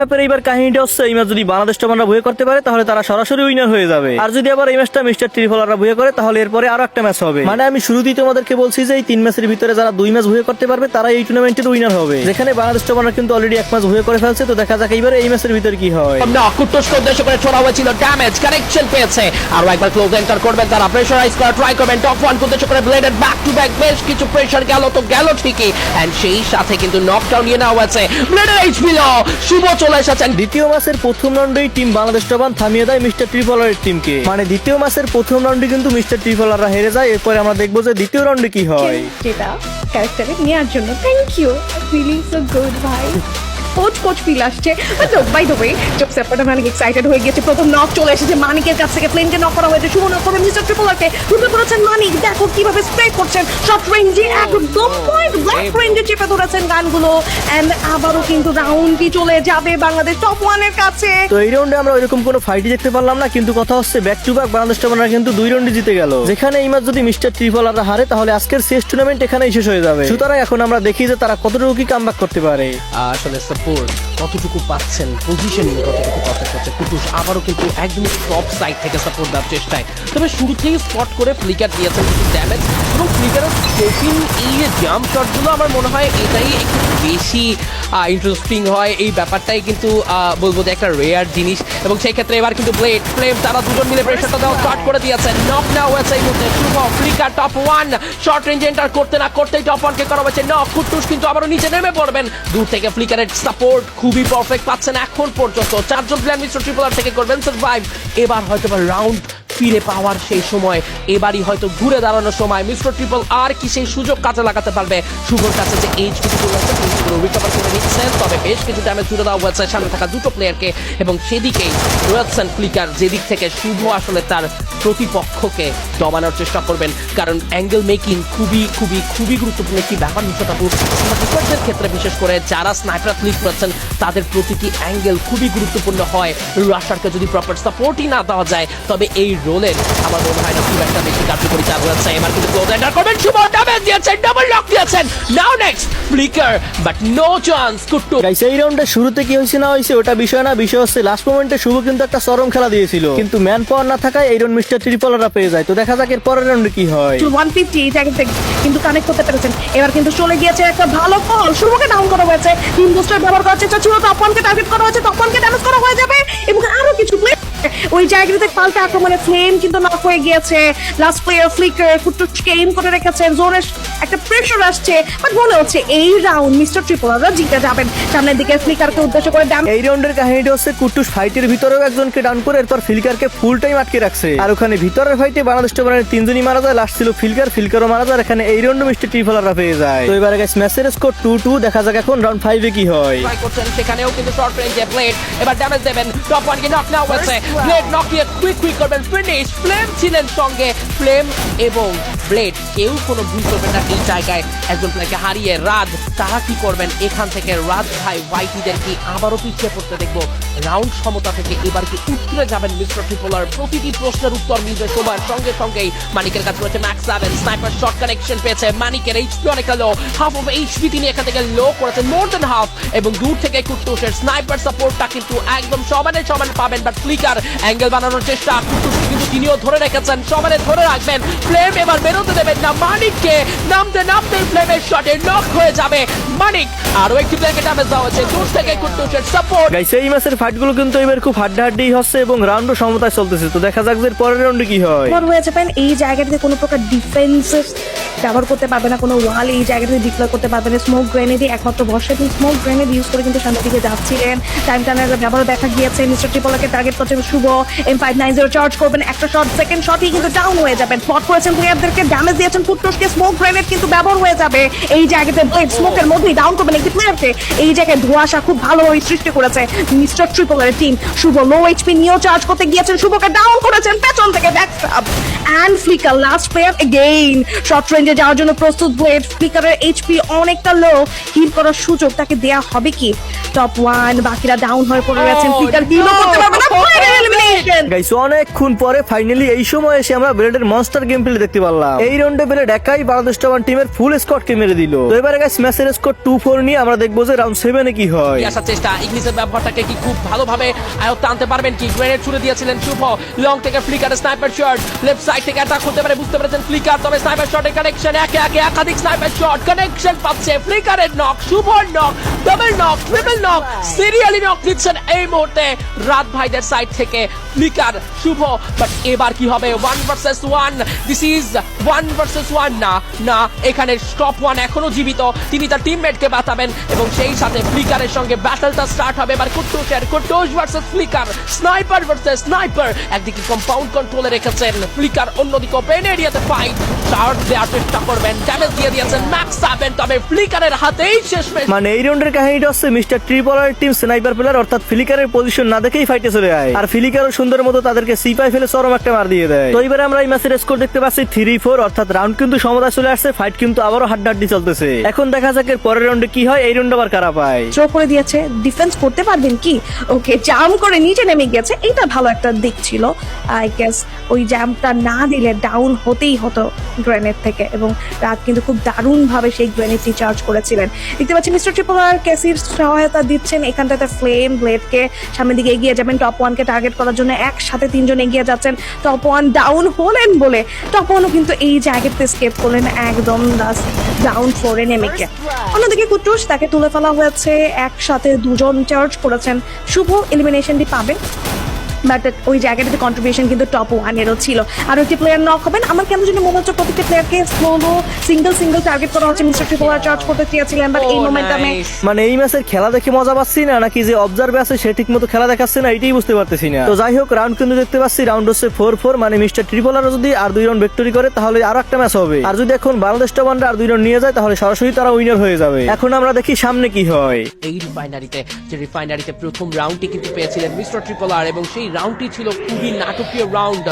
এইবার কাহিনীটা হচ্ছে এই ম্যাচ যদি বাংলাদেশ টপাররা ভুয়ে করতে পারে তাহলে তারা সরাসরি উইনার হয়ে যাবে। আর যদি আবার এই ম্যাচটা মিস্টার ট্রিপলাররা ভুয়ে করে তাহলে এরপরে আরো একটা ম্যাচ হবে। মানে আমি শুরুতেই তোমাদেরকে বলছি যে এই 3 ম্যাচের ভিতরে যারা 2 ম্যাচ ভুয়ে করতে পারবে তারা এই টুর্নামেন্টের উইনার হবে। যেখানে বাংলাদেশ টপাররা কিন্তু অলরেডি 1 ম্যাচ ভুয়ে করে ফেলছে। তো দেখা যাক এইবার এই ম্যাচের ভিতরে কি হয়। না কুটুসকে উদ্দেশ্য করে ছোড়া হয়েছিল, ড্যামেজ কানেকশন পেয়েছে। আর একবার ক্লোজ এন্টার করবেন, তারা প্রেসারাইজ করা ট্রাই করবেন। টপ 1 কে উদ্দেশ্য করে ব্লেডেড ব্যাক টু ব্যাক বেশ কিছু প্রেসার গেল তো গেল ঠিকই, এন্ড সেই সাথে কিন্তু নকডাউন নিয়ে নেওয়া হয়েছে। ব্লেডের এইচপি লো, শুভ চলে এসেছেন। দ্বিতীয় ম্যাচের প্রথম রাউন্ডেই টিম বাংলাদেশ টপার থামিয়ে দেয় মিস্টার ট্রিপলারের টিমকে। মানে দ্বিতীয় ম্যাচের প্রথম রাউন্ডে কিন্তু মিস্টার ট্রিপলাররা হেরে যায়। এরপরে আমরা দেখবো যে দ্বিতীয় রাউন্ডে কি হয়। যেটা ক্যারেক্টারে নেওয়ার জন্য thank you, feeling so good ভাই। কোচ ফিল আসছে। বাই দ্য ওয়ে জব সেপারটা মানিক এক্সাইটেড হয়ে গেছে। প্রথম নক চলে এসেছে মানিকের কাছ থেকে, প্লেনকে নক করা হয়েছে। শুভ নক করে মিস্টার ট্রিপলারকে রুপে করেছেন মানিক। দেখো কিভাবে স্প্রে করছেন শর্ট রেঞ্জে, একদম পয়েন্ট ব্ল্যাক রেঞ্জে চেপে ধরেছেন গানগুলো। এন্ড আবারও কিন্তু রাউন্ডটি চলে যাবে বাংলাদেশ টপ 1 এর কাছে। তো এই রাউন্ডে আমরা ওইরকম কোনো ফাইটই দেখতে পারলাম না, কিন্তু কথা হচ্ছে ব্যাক টু ব্যাক বাংলাদেশ টপাররা কিন্তু 2 রাউন্ডে জিতে গেল। যেখানে এই ম্যাচ যদি মিস্টার ট্রিপলাররা হারে তাহলে আজকের শেষ টুর্নামেন্ট এখানেই শেষ হয়ে যাবে। সুতরাং এখন আমরা দেখি যে তারা কতটুকু কি কামব্যাক করতে পারে। আসলে সাপোর্ট কতটুকু পাচ্ছেন, পজিশনিং কতটুকু পারফেক্ট হচ্ছে। কুটুস আবারও কিন্তু একদম টপ সাইড থেকে সাপোর্ট দেওয়ার চেষ্টায়, তবে শুরুতেই স্পট করে ফ্লিকার দিয়েছেন কিছু ড্যামেজ। এবং ফ্লিকারের স্কোপিং এই জাম্প শটগুলো আমার মনে হয় এটাই একটু বেশি ইন্টারেস্টিং হয়। এই ব্যাপারটাই কিন্তু বলবো যে একটা রেয়ার জিনিস। এবং সেই ক্ষেত্রে এবার কিন্তু ব্লেড ফ্লেম তারা দুজন মিলে প্রেশারটা দেওয়া স্টার্ট করে দিয়েছেন। নক না হয়েছে এই মুহূর্তে শুভ। Flicker top 1 short range enter করতে না করতেই টপ 1 কে করা হয়েছে নক। কুটুস কিন্তু আবারও নিচে নেমে পড়বেন। দূর থেকে ফ্লিকারের সাপোর্ট খুবই পারফেক্ট পাচ্ছেন এখন পর্যন্ত। 4 জন প্লেয়ার মিস্টার ট্রিপলার থেকে করবেন সার্ভাইভ। এবার হয়তো রাউন্ড ফিরে পাওয়ার সেই সময়, এবারই হয়তো ঘুরে দাঁড়ানোর সময়। মিস্টার ট্রিপল আর কি সেই সুযোগ কাজে লাগাতে পারবে? শুভর কাছে যে এইচ কিছু রিকভার করে নিচ্ছেন, তবে বেশ কিছু ড্যামেজ জুড়ে দেওয়া হয়েছে সামনে থাকা দুটো প্লেয়ারকে। এবং সেদিকেই রয়েছেন ফ্লিকার, যেদিক থেকে শুভ আসলে তার প্রতিপক্ষকে দমানোর চেষ্টা করবেন। কারণ অ্যাঙ্গেল মেকিং খুবই খুবই খুবই গুরুত্বপূর্ণ একটি ব্যাপার নিশ্চয়তাপুর ডিফেন্সের ক্ষেত্রে, বিশেষ করে যারা স্নাইপার ক্লিক করেছেন তাদের প্রতিটি অ্যাঙ্গেল খুবই গুরুত্বপূর্ণ হয়। রাশারকে যদি প্রপার সাপোর্টই না দেওয়া যায় তবে এই রোলের আমার মনে হয় না খুব একটা বেশি কার্যকরী চালু হচ্ছে। এবার কিন্তু ক্লোজ এন্টার করবেন শুভ, ড্যামেজ দিয়েছেন, ডাবল লক দিয়েছেন। Now next Flicker, but no chance. Kuttu guys এই রাউন্ডে শুরুতে কি হইছে না হইছে ওটা বিষয় না, বিষয় হচ্ছে লাস্ট মোমেন্টে শুভ কিন্তু একটা চরম খেলা দিয়েছিল, কিন্তু ম্যান পাওয়ার না থাকায় এই রাউন্ড মিস্টার ট্রিপলাররা পেয়ে যায়। তো দেখা যাক এর পরের রাউন্ডে কি হয়। 150 এই জায়গা থেকে কিন্তু কানেক্ট করতে পেরেছেন। এবার কিন্তু চলে গিয়েছে একটা ভালো কল। শুভকে ডাউন করা হয়েছে, তিন বুস্টার ব্যবহার করার চেষ্টা ছিল। টপ 1 কে টার্গেট করা হয়েছে, টপ 1 কে ড্যামেজ করা হয়ে যাবে। এবং আরো কিছু প্লে ওই জায়গাতে পাল্টা আক্রমণে ফ্লেম কিন্তু নক হয়ে গিয়েছে। লাস্ট প্লেয়ার ফ্লিকার কুটুসকে এইম করে রেখেছেন। জোরে একটা প্রেসার আসছে, বাট মনে হচ্ছে এই রাউন্ড মিস্টার ট্রিপলাররা জিতে যাবেন। সামনের দিকে ফ্লিকারকে উদ্দেশ্য করে এই রাউন্ডের কাহিনীটা হচ্ছে কুটুস ফাইটের ভিতরেও একজনকে ডাউন করে এরপর ফ্লিকারকে ফুল টাইম আটকে রাখছে। আর ওখানে ভিতরের ফাইটে বাংলাদেশ টপারের 3 জনই মারা যায়, লাস্ট ছিল ফ্লিকারও মারা যায়। এখানে এই রাউন্ডে মিস্টার ট্রিপলাররা পেয়ে যায়। তো এবারে গাইস ম্যাচের স্কোর 2-2। দেখা যাক এখন রাউন্ড 5 এ কি হয়। ট্রাই করছেন, সেখানেও কিন্তু শর্ট রেঞ্জে ব্লেড এবার ড্যামেজ দেবেন। টপ 1 কে নক নাও হয়েছে, ব্লেড নক দিয়ে কুইক করবেন ফিনিশ। ফ্লেম ছিলেন সঙ্গে, ফ্লেম এবং ব্লেড কেউ কোনো ভুল করবেন না এই জায়গায়। একজন প্লেয়ারকে হারিয়ে রাজ তারা কি করবেন এখান থেকে? রাজ ভাই হোয়াইটিদের কি আবারও পিছিয়ে পড়তে দেখবো? রাউন্ড সমতা থেকে এবার কি উত্তরে যাবেন মিস্টার ট্রিপলার? প্রতিটি প্রশ্নের উত্তর মিলবে সময়ের সঙ্গে সঙ্গেই। মানিকের কাছে রয়েছে ম্যাক্স 7, স্নাইপার শট কানেকশন পেয়েছে। মানিকের এইচপি অনেকটা লো, হাফ অফ এইচপি তিনি এখান থেকে লো করেছেন, মোর দেন হাফ। এবং দূর থেকে কুটুসের স্নাইপার সাপোর্টটা কিন্তু একদম সমানে পাবেন। বাট ফ্লিকার অ্যাঙ্গেল বানানোর চেষ্টা, কুটুস কিন্তু তিনিও ধরে রেখেছেন, সমানে ধরে রাখবেন। ফ্লেম এবার বেরোতে দেবেন না মানিককে, নামতে ফ্লেমের শটে নক হয়ে যাবে মানিক। আরো একটি প্লেয়ারকে ড্যামেজ দেওয়া হয়েছে দূর থেকে কুটুসের সাপোর্ট। গাইস এই ম্যাচের ফাইটগুলো কিন্তু এবার খুব হাড্ডাহাড্ডি হচ্ছে এবং রাউন্ডও সমতায় চলতেছে। তো দেখা যাক যে পরের রাউন্ডে কি হয়। হয়ে যাবেন এই জায়গাটাতে কোনো প্রকার ডিফেন্স ব্যবহার করতে পারবে না, কোনো ওয়াল এই জায়গাটাতে ডিপ্লয় করতে পারবে না। স্মোক গ্রেনেডই একমাত্র ভরসা। তিনি স্মোক গ্রেনেড ইউজ করে কিন্তু সামনের দিকে যাচ্ছিলেন। টাইম টার্নারের ব্যবহার দেখা গিয়েছে। মিস্টার ট্রিপলারকে টার্গেট করছে শুভ। M590 চার্জ করবেন, একটা শট, সেকেন্ড শটই কিন্তু ডাউন হয়ে যাবেন। স্পট করেছেন প্লেয়ারদেরকে, ড্যামেজ দিয়েছেন কুটুসকে। স্মোক গ্রেনেড কিন্তু ব্যবহার হয়ে যাবে এই জায়গাতে। ব্লেড স্মোকের মধ্যেই ডাউন করবেন একটি প্লেয়ারকে। এই জায়গায় ধোঁয়াশা খুব ভালোভাবে সৃষ্টি করেছে মিস্টার ট্রিপলারের টিম। শুভ লো এইচপি নিয়েও চার্জ করতে গিয়েছেন, শুভকে ডাউন করেছেন পেছন থেকে backstab. And Flicker last player again short রেঞ্জে যাওয়ার জন্য প্রস্তুত। ব্লেড ফ্লিকারের এইচপি অনেকটা লো, হিল করার সুযোগ তাকে দেয়া হবে কি? টপ 1 বাকিরা ডাউন হয়ে পড়ে গেছেন। ফ্লিকার হিলও করতে পারবে না। সেকেন্ড। গাইস অনেকক্ষণ পরে ফাইনালি এই সময় এসে আমরা ব্লেডের মনস্টার গেম প্লে দেখতে পারলাম। এই রাউন্ডে ব্লেড একাই বাংলাদেশ টেবান টিমের ফুল স্কোয়াডকে মেরে দিল। তো এবারে গাইস ম্যাচের স্কোর 2-4 নিয়ে আমরা দেখবো যে রাউন্ড 7 এ কি হয়। আসার চেষ্টা, ইগনিসের ব্যবহারটাকে কি খুব ভালোভাবে আয়ত্তে আনতে পারবেন কি? গ্রেনেড ছুড়ে দিয়েছিলেন শুভ, লং থেকে flicker sniper shot, left side থেকে অ্যাটাক হতে পারে বুঝতে পেরেছেন ফ্লিকার, তবে স্নাইপার শটের কানেকশন, একে একে একাধিক স্নাইপার শট কানেকশন পাচ্ছে, ফ্লিকারের নক, শুভর knock, double knock, triple knock, serially knock দিচ্ছেন এই মুহূর্তে রাত ভাইদের সাইড থেকে ফ্লিকার, শুভ। বাট এবার কি হবে? 1 ভার্সেস 1, দিস ইজ 1 ভার্সেস 1। না না, এখানে টপ 1 এখনো জীবিত, তিনি তার টিমমেটকে বাঁচাবেন এবং সেই সাথে ফ্লিকারের সঙ্গে ব্যাটলটা স্টার্ট হবে এবার কুট্টুসের। Kuttus versus Flicker, sniper versus sniper. একদিকে কম্পাউন্ড কন্ট্রোলে রেখেছেন ফ্লিকার, অন্যদিকে ওপেন এরিয়াতে ফাইট, চার্জ দেওয়ার চেষ্টা করবেন, ড্যামেজ দিয়ে দিয়েছেন ম্যাক্স 7, তবে ফ্লিকারের হাতেই শেষমেশ। মানে এই রাউন্ডের কাহিনীটা হচ্ছে mister Tripler team sniper player অর্থাৎ ফ্লিকারের পজিশন না দেখেই ফাইটে চলে যায়, আর ফ্লিকারও সুন্দর মতো তাদেরকে সিপাই ফেলে চরম একটা মার দিয়ে দেয়। তো এবারে আমরা এই ম্যাচের স্কোর দেখতে পাচ্ছি 3-4, অর্থাৎ রাউন্ড কিন্তু সমতায় চলে আসছে, ফাইট কিন্তু আবারও হাড্ডাহাড্ডি চলতেছে। এখন দেখা যাক এর পরের রাউন্ডে কি হয়, এই রাউন্ড আবার কারা পায়। থ্রো করে দিয়েছে, ডিফেন্স করতে পারবেন কি? ওকে, জাম্প করে নিচে নেমে গেছে, এটা ভালো একটা দিক ছিল। আই গেস ওই জাম্পটা না দিলে ডাউন হতেই হতো গ্রেনেড থেকে, এবং রাত কিন্তু খুব দারুণ ভাবে সেই গ্রেনেডটি চার্জ করেছিলেন। দেখতে পাচ্ছি মিস্টার ট্রিপলার ক্যাসির সহায়তা দিচ্ছেন, এখানটাতে ফ্লেম ব্লেডকে সামনের দিকে এগিয়ে যাবেন টপ 1 কে টার্গেট করার জন্য, একসাথে 3 জন এগিয়ে যাচ্ছেন। টপ 1 ডাউন হলেন বলে টপ 1ও কিন্তু এই জায়গাতে স্কেপ করলেন একদম ডাউন ফ্লোরে নেমে গিয়ে। অন্যদিকে কুট্টুস, তাকে তুলে ফেলা হয়েছে, একসাথে 2 জন চার্জ করেছেন। শুভ এলিমিনেশনটি পাবেন, বাট ওই জায়গাটাতে কন্ট্রিবিউশন কিন্তু টপ 1 এরও ছিল। আর একটি প্লেয়ার নক হবেন। আমার কেন জানি মনে হচ্ছে প্রত্যেকটা প্লেয়ারকে স্লো সিঙ্গেল টার্গেট করা হচ্ছে। মিস্টার ট্রিপলার চার্জ করতে চেয়েছিলেন, বাট এই মোমেন্টামে মানে এই ম্যাচের খেলা দেখে মজা পাচ্ছি না, নাকি যে অবজার্ভে আছে সে ঠিক মতো খেলা দেখাচ্ছে না, এটাই বুঝতে পারতেছি না। তো যাই হোক, রাউন্ড কিন্তু দেখতে পাচ্ছি রাউন্ড হচ্ছে 4-4, মানে মিস্টার ট্রিপলার যদি আর 2 রাউন্ড ভিক্টরি করে তাহলে আরো একটা ম্যাচ হবে, আর যদি এখন বাংলাদেশ টেবানরা আর 2 রাউন্ড নিয়ে যায় তাহলে সরাসরি তারা উইনার হয়ে যাবে। এখন আমরা দেখি সামনে কি হয়। এই রিফাইনারিতে প্রথম রাউন্ডটি কিন্তু পেয়েছিলেন মিস্টার ট্রিপলার, এবং সেই রাউন্ডটি ছিল খুবই নাটকীয় রাউন্ড।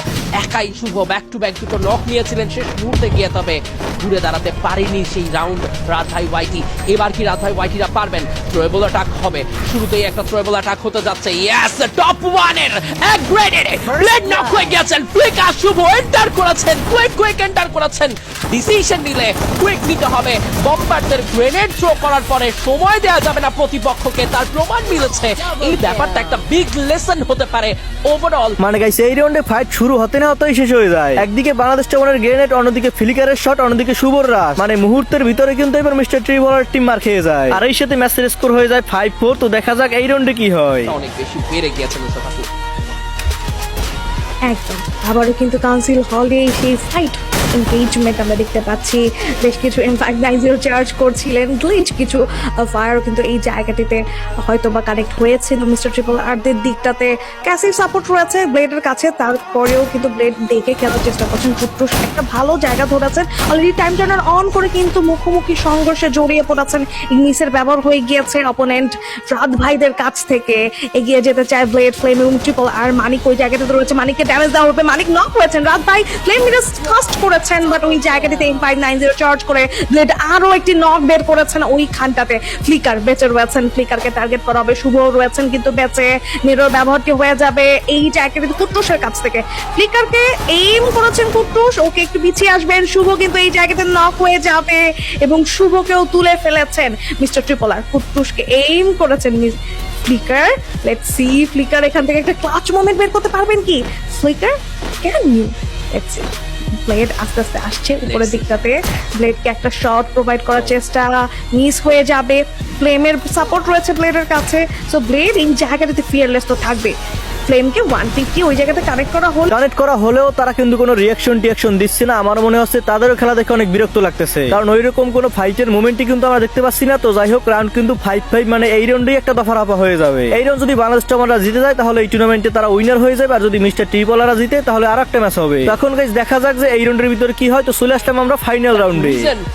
একাই শুভ ব্যাক টু ব্যাক 2টো নক নিয়েছিলেন শেষ মুহূর্তে গিয়ে, তবে ঘুরে দাঁড়াতে পারেনি সেই রাউন্ড রাত ভাই ওয়াইটি। এবার কি রাত ভাই ওয়াইটিরা পারবেন? থ্রোয়েবল অ্যাটাক হবে, শুরুতেই একটা থ্রোয়েবল অ্যাটাক হতে যাচ্ছে। ইয়েস, টপ 1 এর এক গ্রেনেডে ব্লেড নক হয়ে গেছেন। ফ্লিকার শুভ এন্টার করেছেন, কুইক এন্টার করেছেন। ডিসিশন নিলে কুইক নিতে হবে। বম্বারদের গ্রেনেড থ্রো করার পরে সময় দেওয়া যাবে না প্রতিপক্ষকে, তার প্রমাণ মিলেছে। এই ব্যাপারটা একটা বিগ লেসন হতে পারে ওভারঅল। মানে গাইস এই রাউন্ডে ফাইট শুরু হতে না হতেই শেষ হয়ে যায়। একদিকে বাংলাদেশ টেবানের গ্রেনেড, অন্যদিকে ফ্লিকারের শট, অন্যদিকে শুভর রাশ। মানে মুহূর্তের ভিতরে কিন্তু এবার মিস্টার ট্রিপলার টিম মার খেয়ে যায়, আর এই সাথে ম্যাচের স্কোর হয়ে যায় 5-4। তো দেখা যাক এই রাউন্ডে কি হয়। অনেক বেশি বেড়ে গিয়েছে মুস্তাফা। একদম আবারও কিন্তু কাউন্সিল হলে সেই ফাইট এনগেজমেন্ট আমরা দেখতে পাচ্ছি। বেশ কিছু ইনফ্যাক্ট 9-0 চার্জ করছিলেন, গ্লিচ কিছু ফায়ারও কিন্তু এই জায়গাটিতে হয়তো বা কানেক্ট হয়েছিল মিস্টার ট্রিপলারদের দিকটাতে। ক্যাসির সাপোর্ট রয়েছে ব্লেডের কাছে, তারপরেও কিন্তু ব্লেড দেখে খেলার চেষ্টা করছেন। কুট্টুস একটা ভালো জায়গা ধরেছেন, অলরেডি টাইম টার্নার অন করে কিন্তু মুখোমুখি সংঘর্ষে জড়িয়ে পড়েছেন। ইংলিশের ব্যবহার হয়ে গিয়েছে অপোনেন্ট রাত ভাইদের কাছ থেকে, এগিয়ে যেতে চায় ব্লেড, ফ্লেম এবং ট্রিপল। আর মানিক ওই জায়গাটাতে রয়েছে, মানিককে ড্যামেজ দেওয়া হবে, মানিক নক হয়েছেন। রাত ভাই ফ্লেম ফাস্ট করে বাট ওই জায়গাটিতে 590 চার্জ করে ব্লেড আরো একটি নক বের করেছেন ওইখানটাতে। ফ্লিকার বেঁচে রয়েছেন, ফ্লিকারকে টার্গেট করা হবে। শুভ রয়েছেন কিন্তু বেঁচে, মিরর ব্যবহারটি হয়ে যাবে এই জায়গাটিতে কুট্টুসের কাছ থেকে। ফ্লিকারকে এইম করেছেন কুট্টুস, ওকে একটু পিছিয়ে আসবেন। শুভ কিন্তু এই জায়গাতে নক হয়ে যাবে এবং শুভকেও তুলে ফেলেছেন মিস্টার ট্রিপলার। কুট্টুসকে এইম করেছেন ফ্লিকার। লেটস সি ফ্লিকার এখান থেকে একটা ক্লাচ মোমেন্ট বের করতে পারবেন কি? Flicker can you? Let's see. Blade আস্তে আস্তে আসছে উপরের দিকটাতে, ব্লেডকে একটা শট প্রোভাইড করার চেষ্টা, মিস হয়ে যাবে। ফ্লেমের সাপোর্ট রয়েছে ব্লেডের কাছে, সো ব্লেড এই জায়গাটাতে ফিয়ারলেস তো থাকবে। ফ্লেমকে 150 ওই জায়গাতে কানেক্ট করা হলেও তারা কিন্তু কোনো রিয়াকশন দিচ্ছে না। আমার মনে হচ্ছে তাদেরও খেলা দেখে অনেক বিরক্ত লাগতেছে, কারণ ওই রকম কোনো ফাইটের মোমেন্টই কিন্তু আমরা দেখতে পাচ্ছি না। তো যাই হোক, রাউন্ড কিন্তু 5-5, মানে এই রাউন্ডেই একটা দফা রাফা হয়ে যাবে। এই রাউন্ড যদি বাংলাদেশ টেবানরা জিতে যায় তাহলে এই টুর্নামেন্টে তারা উইনার হয়ে যাবে, আর যদি মিস্টার ট্রিপলাররা জিতে তাহলে আর একটা ম্যাচ হবে। এখন গাইস দেখা যাক যে এই রাউন্ডের ভিতরে কি হয়। তো চলে আসলাম আমরা ফাইনাল রাউন্ডে।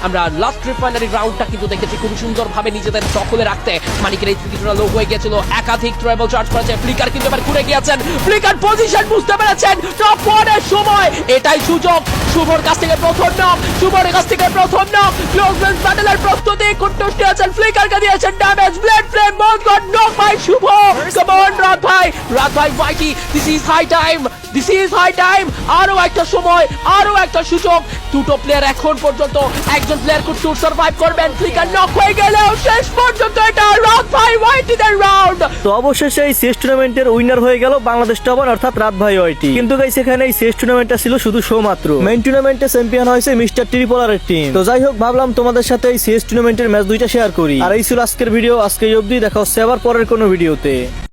আমরা লাস্ট রিফাইনারি রাউন্ডটা কিন্তু দেখেছি খুব সুন্দর ভাবে নিজেদের দখলে রাখতে। মানিকের এই কিছুটা লো হয়ে গিয়েছিল, একাধিক ট্রাইবল চার্জ করেছে। ফ্লিকার কিন্তু এবার ঘুরে গিয়েছেন, ফ্লিকার পজিশন বুঝতে পেরেছেন। টপ 1 এর সময় এটাই সুযোগ, শুভর কাছ থেকে প্রথম নক, শুভর কাছ থেকে প্রথম নক, ক্লোজ রেঞ্জ ব্যাটলের প্রস্তুতি, কুট্টুস দিয়েছেন ফ্লিকারকে দিয়েছেন damage, Blade Flame both got knock by Shubho. Come on রাত ভাই ভাইটি, this is high time, this is high time. আরো একটা সময়, আরো একটা সুযোগ। দুটো প্লেয়ার এখন পর্যন্ত, একজন প্লেয়ার কুট্টুস সার্ভাইভ করবেন, ফ্লিকার নক হয়ে গেলেও শেষ পর্যন্ত এটা রাত ভাই ভাইটিদের রাউন্ড। তো অবশেষে এই চেস টুর্নামেন্টের উইনার হয়ে গেল বাংলাদেশ টপার অর্থাৎ রাত ভাই ওয়াইটি। কিন্তু গাইস এখানে এই চেস টুর্নামেন্টটা ছিল শুধু শো মাত্র। মেইন টুর্নামেন্টে চ্যাম্পিয়ন হয়েছে মিস্টার ট্রিপলারের টিম। তো যাই হোক, ভাবলাম তোমাদের সাথে এই চেস টুর্নামেন্টের ম্যাচ দুইটা শেয়ার করি। আর এই ছিল আজকের ভিডিও, আজকে অবধি। দেখা হচ্ছে আবার পরের কোনো ভিডিওতে।